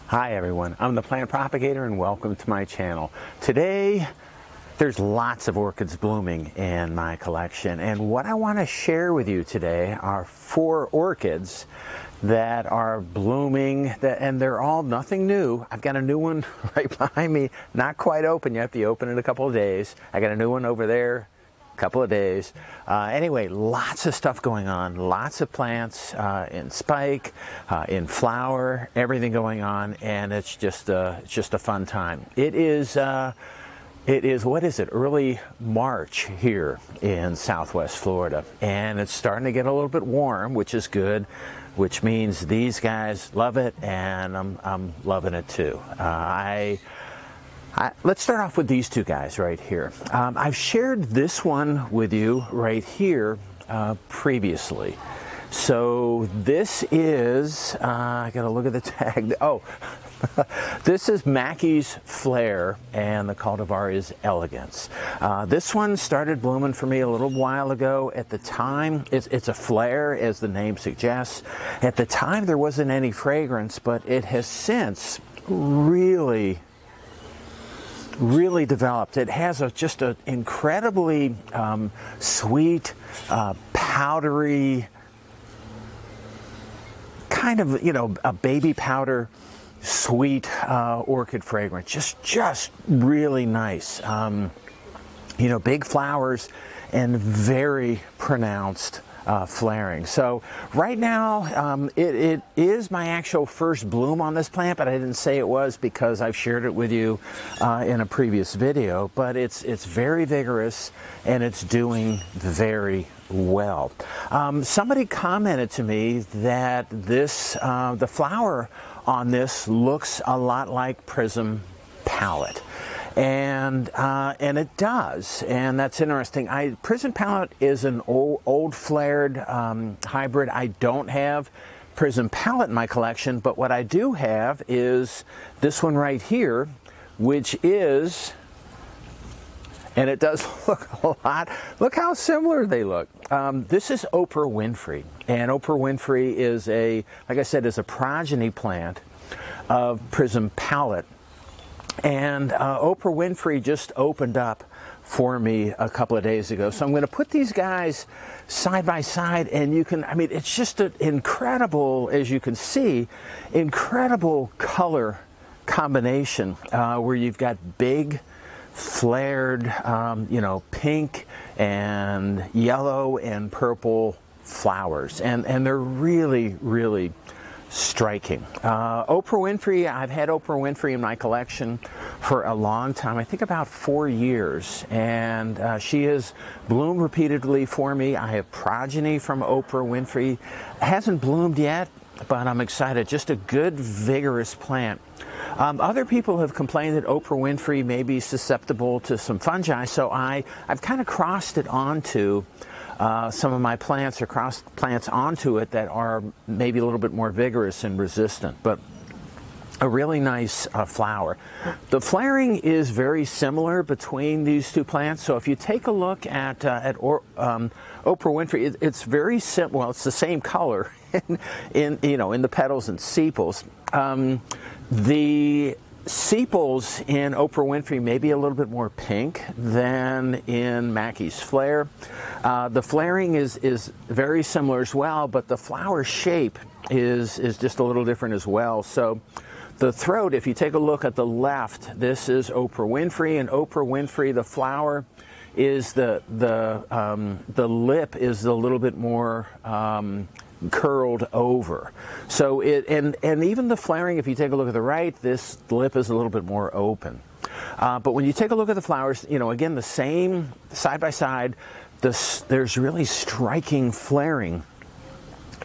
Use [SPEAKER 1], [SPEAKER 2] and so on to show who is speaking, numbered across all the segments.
[SPEAKER 1] Hi everyone, I'm the plant propagator and welcome to my channel. Today there's lots of orchids blooming in my collection, and what I want to share with you today are 4 orchids that are blooming, and they're all nothing new. I've got a new one right behind me, not quite open yet. They open in a couple of days. I got a new one over there, couple of days. Anyway, lots of stuff going on, lots of plants in spike, in flower, everything going on, and it's just a fun time. It is what is it, early March here in Southwest Florida, and it's starting to get a little bit warm, which is good, which means these guys love it, and I'm loving it too. Let's start off with these 2 guys right here. I've shared this one with you right here previously. So this is, I gotta look at the tag. Oh, this is Mackeys Flare, and the cultivar is Elegance. This one started blooming for me a little while ago. At the time, it's a flare, as the name suggests. At the time, there wasn't any fragrance, but it has since really developed. It has just an incredibly sweet, powdery, kind of, a baby powder, sweet orchid fragrance. Just really nice. Big flowers and very pronounced flaring. So right now it is my actual first bloom on this plant, but I didn't say it was because I've shared it with you in a previous video. But it's very vigorous and it's doing very well. Somebody commented to me that this the flower on this looks a lot like Prism Palette. And it does, and that's interesting. Prism Palette is an old flared hybrid. I don't have Prism Palette in my collection, but what I do have is this one right here, which is, and it does look a lot, look how similar they look. This is Oprah Winfrey, and Oprah Winfrey is like I said, is a progeny plant of Prism Palette. And Oprah Winfrey just opened up for me a couple of days ago. So I'm going to put these guys side by side, and you can, it's just an incredible, as you can see, incredible color combination where you've got big, flared, pink and yellow and purple flowers. And they're really striking. Oprah Winfrey, I've had Oprah Winfrey in my collection for a long time, I think about 4 years, and she has bloomed repeatedly for me. I have progeny from Oprah Winfrey. It hasn't bloomed yet, but I'm excited. Just a good, vigorous plant. Other people have complained that Oprah Winfrey may be susceptible to some fungi, so I've kind of crossed it onto some of my plants, or cross plants onto it that are maybe a little bit more vigorous and resistant, but a really nice flower. The flaring is very similar between these 2 plants. So if you take a look at Oprah Winfrey, it's very simple. Well, it's the same color in the petals and sepals. The sepals in Oprah Winfrey may be a little bit more pink than in Mackeys Flare. The flaring is very similar as well, but the flower shape is just a little different as well. So the throat, if you take a look at the left, this is Oprah Winfrey, and Oprah Winfrey, the flower is the lip is a little bit more curled over. So and even the flaring, if you take a look at the right, this lip is a little bit more open. But when you take a look at the flowers, again, the same side by side, there's really striking flaring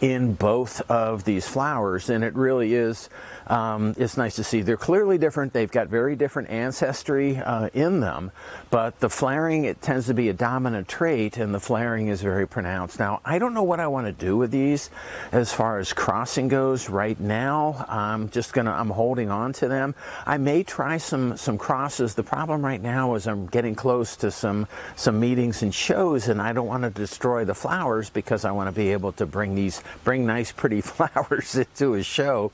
[SPEAKER 1] in both of these flowers, and it really is, it's nice to see. They're clearly different. They've got very different ancestry in them, but the flaring, it tends to be a dominant trait, and the flaring is very pronounced. Now, I don't know what I want to do with these as far as crossing goes right now. I'm holding on to them. I may try some crosses. The problem right now is I'm getting close to some meetings and shows, and I don't want to destroy the flowers because I want to be able to bring nice pretty flowers into a show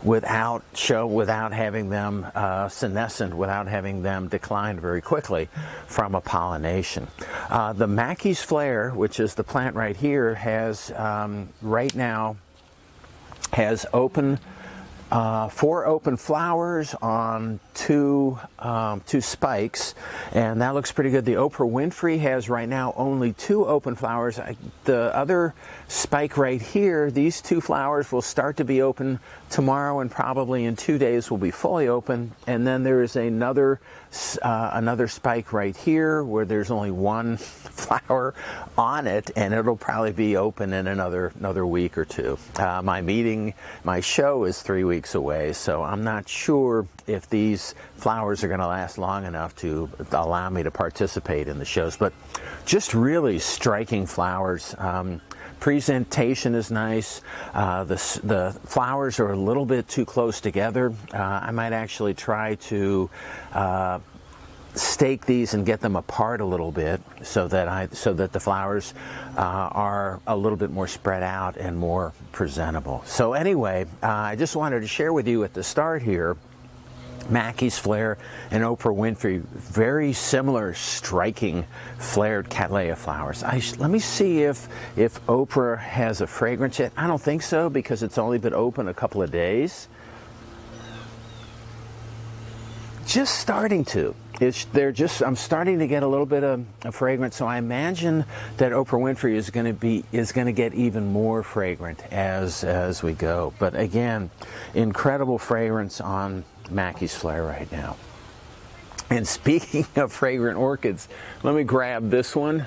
[SPEAKER 1] without having them senescent, without having them decline very quickly from a pollination. The Mackeys Flare, which is the plant right here, has right now has open 4 open flowers on two spikes, and that looks pretty good. The Oprah Winfrey has right now only 2 open flowers. The other spike right here, these 2 flowers will start to be open tomorrow, and probably in 2 days will be fully open. And then there is another spike right here where there's only 1 flower on it, and it'll probably be open in another week or 2. My show is 3 weeks away, so I'm not sure if these flowers are going to last long enough to allow me to participate in the shows. But just really striking flowers. Presentation is nice. The flowers are a little bit too close together. I might actually try to stake these and get them apart a little bit so that the flowers are a little bit more spread out and more presentable. So anyway, I just wanted to share with you at the start here, Mackeys Flare and Oprah Winfrey, very similar, striking flared Cattleya flowers. Let me see if Oprah has a fragrance yet. I don't think so, because it's only been open a couple of days. Just starting to. I'm starting to get a little bit of a fragrance, so I imagine that Oprah Winfrey is going to get even more fragrant as we go. But again, incredible fragrance on Mackeys Flare right now. And speaking of fragrant orchids, let me grab this one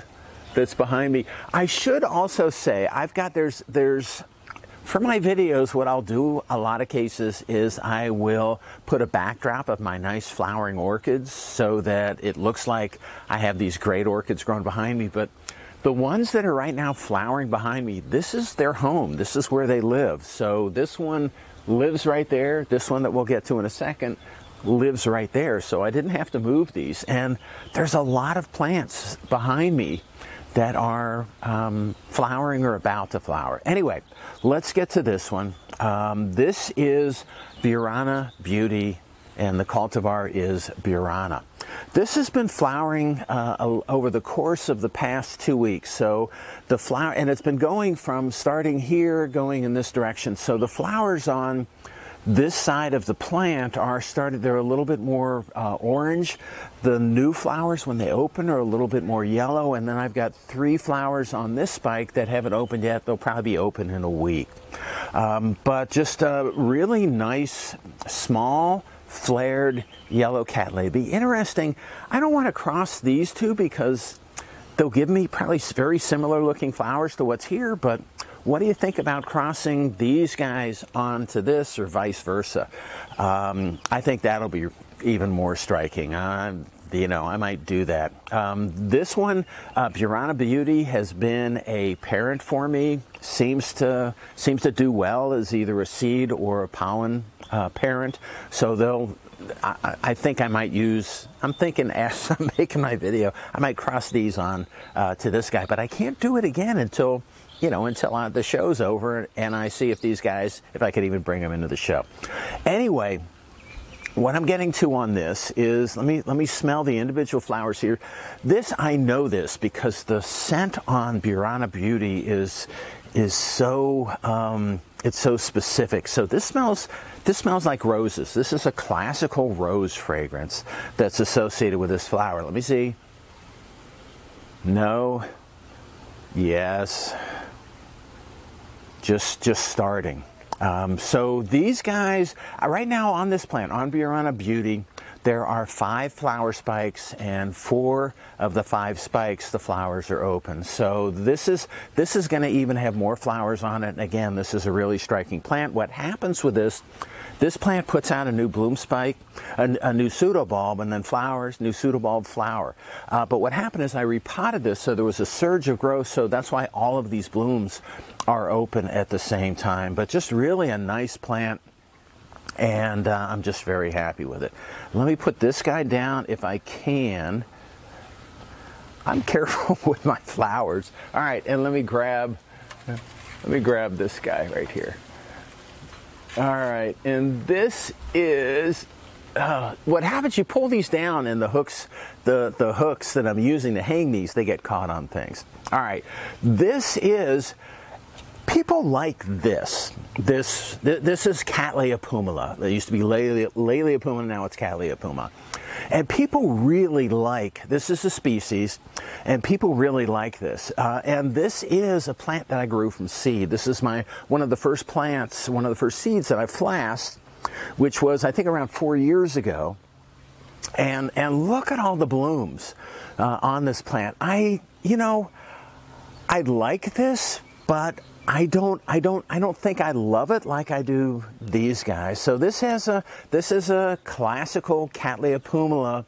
[SPEAKER 1] that's behind me. I should also say, there's for my videos, what I'll do a lot of cases is I will put a backdrop of my nice flowering orchids so that it looks like I have these great orchids growing behind me. But the ones that are right now flowering behind me, this is their home. This is where they live. So this one lives right there. This one that we'll get to in a second lives right there. So I didn't have to move these. And there's a lot of plants behind me that are flowering or about to flower. Anyway, let's get to this one. This is Birana Beauty, and the cultivar is Burana. This has been flowering over the course of the past 2 weeks. So the flower, and it's been going from starting here, going in this direction. So the flowers on this side of the plant they're a little bit more orange. The new flowers, when they open, are a little bit more yellow. And then I've got 3 flowers on this spike that haven't opened yet. They'll probably be open in a week. But just a really nice, small, flared yellow Cattleya. Be interesting. I don't want to cross these 2 because they'll give me probably very similar looking flowers to what's here, but what do you think about crossing these guys onto this, or vice versa? I think that'll be even more striking. You know, I might do that. This one, Birana Beauty, has been a parent for me. Seems to do well as either a seed or a pollen parent. So I think I might I'm thinking as I'm making my video, I might cross these on to this guy, but I can't do it again until the show's over and I see if I could even bring them into the show. Anyway, what I'm getting to on this is, let me smell the individual flowers here. I know this because the scent on Birana Beauty is so it's so specific. So this smells like roses. This is a classical rose fragrance that's associated with this flower. Let me see. No. Yes. Just starting. So these guys, right now on this plant, on Birana Beauty, there are 5 flower spikes, and 4 of the 5 spikes, the flowers are open. So this is going to even have more flowers on it. And again, this is a really striking plant. What happens with this plant puts out a new bloom spike, a new pseudobulb, and then flowers, new pseudobulb, flower. But what happened is I repotted this, so there was a surge of growth, so that's why all of these blooms are open at the same time. But just really a nice plant, and I'm just very happy with it. Let me put this guy down if I can. I'm careful with my flowers. All right, and let me grab this guy right here. All right, and this is what happens. You pull these down, and the hooks, the hooks that I'm using to hang these, they get caught on things. All right, this is. People like this. This is Cattleya Puma. It used to be Cattleya Puma, now it's Cattleya Puma. And people really like, this is a species, and people really like this. And this is a plant that I grew from seed. This is one of the first plants, one of the first seeds that I flasked, which was, I think, around 4 years ago. And look at all the blooms on this plant. I like this, but I don't think I love it like I do these guys. So this is a classical Cattleya Puma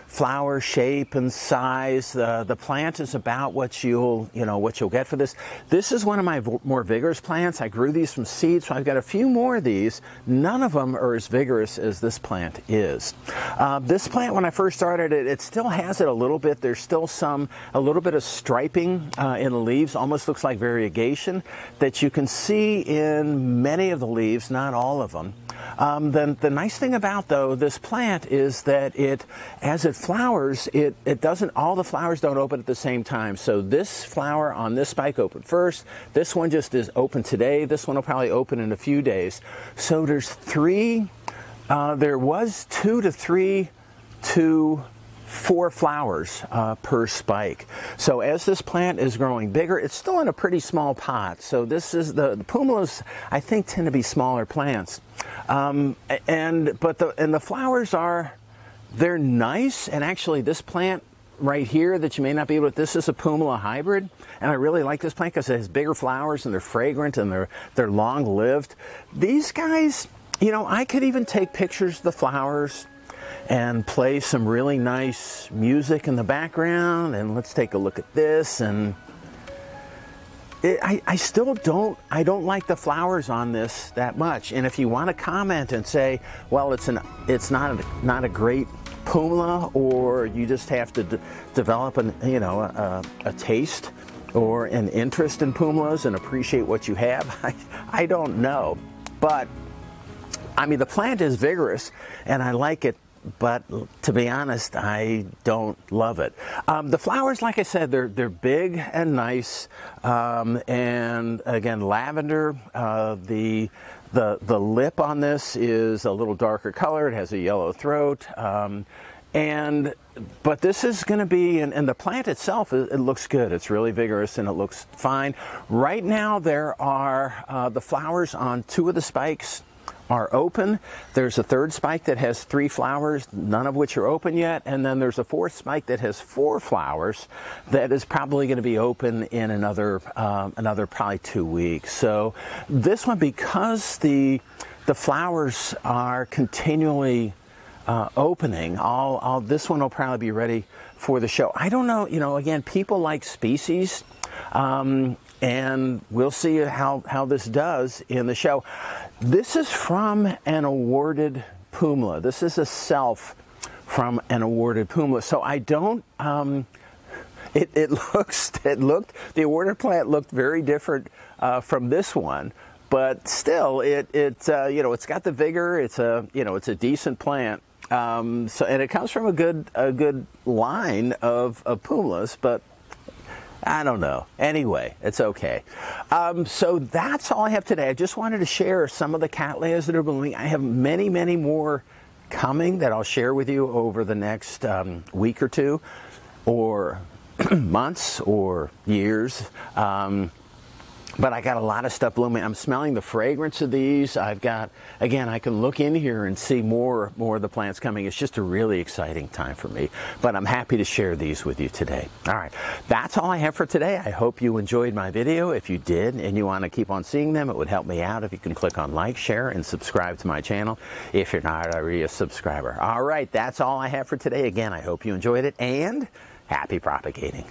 [SPEAKER 1] flower shape and size. The plant is about what you'll get for this. This is one of my more vigorous plants. I grew these from seed, so I've got a few more of these. None of them are as vigorous as this plant is. This plant, when I first started it, it still has it a little bit. There's still a little bit of striping in the leaves. Almost looks like variegation that you can see in many of the leaves, not all of them. The nice thing about, though, this plant is that as it flowers, all the flowers don't open at the same time. So this flower on this spike opened first. This one just is open today. This one will probably open in a few days. So there was 2 to 3 to 4 flowers per spike. So as this plant is growing bigger, it's still in a pretty small pot. So this is the pumilas, I think, tend to be smaller plants. And the flowers they're nice. And actually, this plant right here that you may not be able to, this is a pumila hybrid, and I really like this plant because it has bigger flowers and they're fragrant and they're long-lived. These guys, I could even take pictures of the flowers and play some really nice music in the background. And let's take a look at this. And I still don't like the flowers on this that much. And if you want to comment and say, well, it's not a great pumila, or you just have to develop a taste or an interest in pumilas and appreciate what you have, I don't know. But I mean, the plant is vigorous and I like it, but to be honest, I don't love it. The flowers, like I said, they're big and nice, and again, lavender. The lip on this is a little darker color. It has a yellow throat, but this is going to be, and the plant itself, it looks good. It's really vigorous and it looks fine. Right now, there are the flowers on 2 of the spikes are open. There's a 3rd spike that has 3 flowers, none of which are open yet, and then there's a 4th spike that has 4 flowers that is probably going to be open in another probably 2 weeks. So this one, because the flowers are continually opening, this one will probably be ready for the show. I don't know, again, people like species, and we'll see how this does in the show. This is from an awarded pumila. This is a self from an awarded pumila. So I don't, the awarded plant looked very different from this one, but still, it's got the vigor. It's a decent plant. And it comes from a good line of pumilas, but I don't know. Anyway, it's okay. So that's all I have today. I just wanted to share some of the Cattleyas that are blooming. I have many, many more coming that I'll share with you over the next week or 2, or months, or years. But I got a lot of stuff blooming. I'm smelling the fragrance of these. I've got, again, I can look in here and see more of the plants coming. It's just a really exciting time for me. But I'm happy to share these with you today. All right, that's all I have for today. I hope you enjoyed my video. If you did and you want to keep on seeing them, it would help me out if you can click on like, share, and subscribe to my channel if you're not already a subscriber. All right, that's all I have for today. Again, I hope you enjoyed it, and happy propagating.